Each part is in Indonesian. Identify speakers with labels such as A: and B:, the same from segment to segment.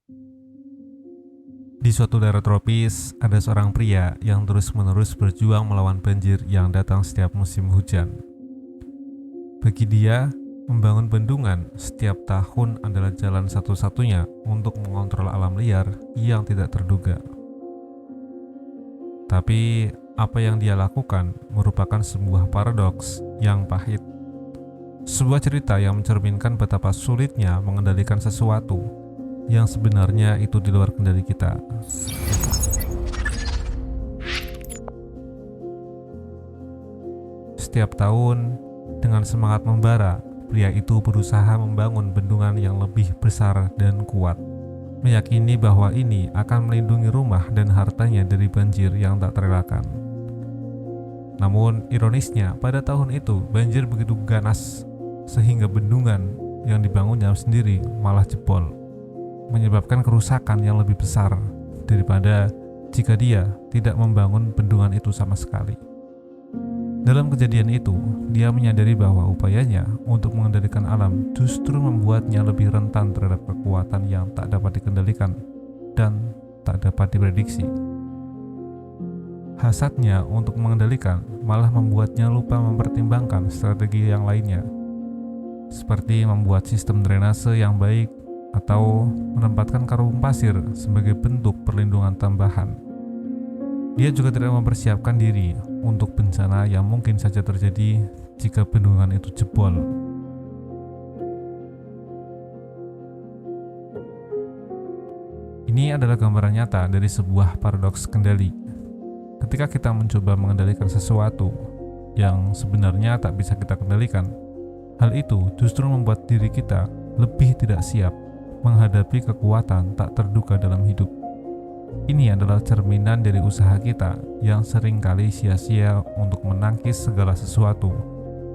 A: Di suatu daerah tropis, ada seorang pria yang terus-menerus berjuang melawan banjir yang datang setiap musim hujan. Bagi dia, membangun bendungan setiap tahun adalah jalan satu-satunya untuk mengontrol alam liar yang tidak terduga. Tapi, apa yang dia lakukan merupakan sebuah paradoks yang pahit. Sebuah cerita yang mencerminkan betapa sulitnya mengendalikan sesuatu yang sebenarnya itu di luar kendali kita. Setiap tahun, dengan semangat membara, pria itu berusaha membangun bendungan yang lebih besar dan kuat, meyakini bahwa ini akan melindungi rumah dan hartanya dari banjir yang tak terelakkan. Namun, ironisnya, pada tahun itu banjir begitu ganas sehingga bendungan yang dibangunnya sendiri malah jebol, menyebabkan kerusakan yang lebih besar daripada jika dia tidak membangun bendungan itu sama sekali. Dalam kejadian itu, dia menyadari bahwa upayanya untuk mengendalikan alam justru membuatnya lebih rentan terhadap kekuatan yang tak dapat dikendalikan dan tak dapat diprediksi. Hasadnya untuk mengendalikan malah membuatnya lupa mempertimbangkan strategi yang lainnya, seperti membuat sistem drainase yang baik atau menempatkan karung pasir sebagai bentuk perlindungan tambahan. Dia juga tidak mempersiapkan diri untuk bencana yang mungkin saja terjadi jika bendungan itu jebol. Ini adalah gambaran nyata dari sebuah paradoks kendali. Ketika kita mencoba mengendalikan sesuatu yang sebenarnya tak bisa kita kendalikan, hal itu justru membuat diri kita lebih tidak siap menghadapi kekuatan tak terduga dalam hidup. Ini adalah cerminan dari usaha kita yang seringkali sia-sia untuk menangkis segala sesuatu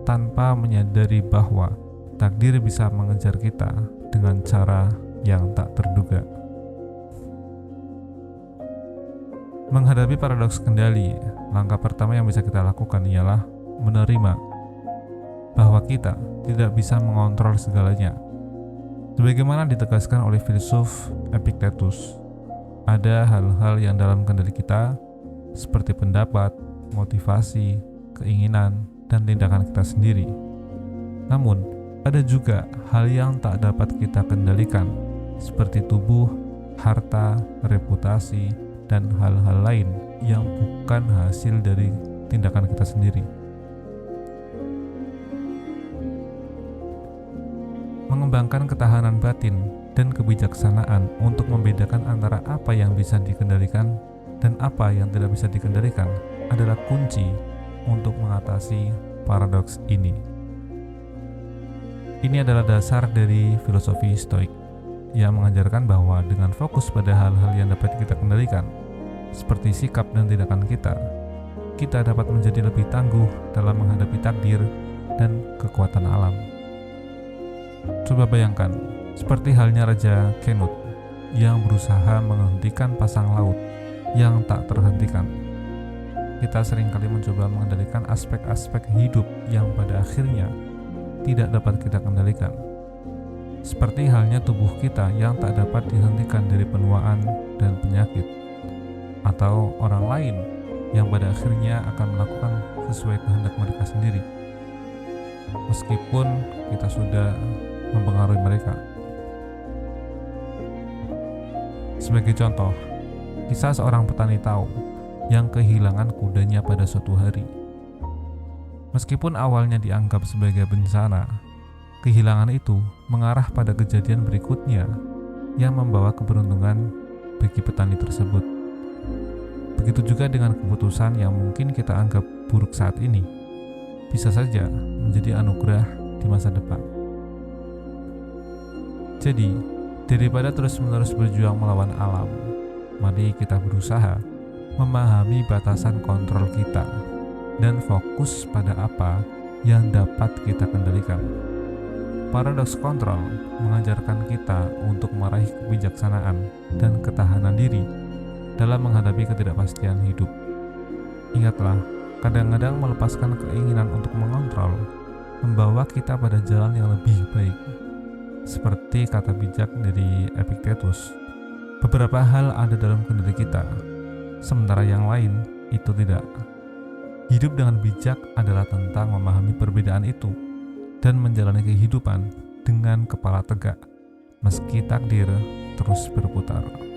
A: tanpa menyadari bahwa takdir bisa mengejar kita dengan cara yang tak terduga. Menghadapi paradoks kendali, langkah pertama yang bisa kita lakukan ialah menerima bahwa kita tidak bisa mengontrol segalanya. Sebagaimana ditegaskan oleh filsuf Epictetus, ada hal-hal yang dalam kendali kita, seperti pendapat, motivasi, keinginan, dan tindakan kita sendiri. Namun, ada juga hal yang tak dapat kita kendalikan, seperti tubuh, harta, reputasi, dan hal-hal lain yang bukan hasil dari tindakan kita sendiri. Mengembangkan ketahanan batin dan kebijaksanaan untuk membedakan antara apa yang bisa dikendalikan dan apa yang tidak bisa dikendalikan adalah kunci untuk mengatasi paradoks ini. Ini adalah dasar dari filosofi Stoik yang mengajarkan bahwa dengan fokus pada hal-hal yang dapat kita kendalikan, seperti sikap dan tindakan kita dapat menjadi lebih tangguh dalam menghadapi takdir dan kekuatan alam. Coba bayangkan, seperti halnya Raja Canute yang berusaha menghentikan pasang laut yang tak terhentikan. Kita seringkali mencoba mengendalikan aspek-aspek hidup yang pada akhirnya tidak dapat kita kendalikan. Seperti halnya tubuh kita yang tak dapat dihentikan dari penuaan dan penyakit, atau orang lain yang pada akhirnya akan melakukan sesuai kehendak mereka sendiri, meskipun kita sudah mempengaruhi mereka. Sebagai contoh, kisah seorang petani tahu yang kehilangan kudanya pada suatu hari. Meskipun awalnya dianggap sebagai bencana, kehilangan itu mengarah pada kejadian berikutnya yang membawa keberuntungan bagi petani tersebut. Begitu juga dengan keputusan yang mungkin kita anggap buruk saat ini, bisa saja menjadi anugerah di masa depan. Jadi, daripada terus-menerus berjuang melawan alam, mari kita berusaha memahami batasan kontrol kita dan fokus pada apa yang dapat kita kendalikan. Paradoks kontrol mengajarkan kita untuk meraih kebijaksanaan dan ketahanan diri dalam menghadapi ketidakpastian hidup. Ingatlah, kadang-kadang melepaskan keinginan untuk mengontrol membawa kita pada jalan yang lebih baik. Seperti kata bijak dari Epictetus, Beberapa hal ada dalam kendali kita, sementara yang lain itu tidak. Hidup dengan bijak adalah tentang memahami perbedaan itu dan menjalani kehidupan dengan kepala tegak, meski takdir terus berputar.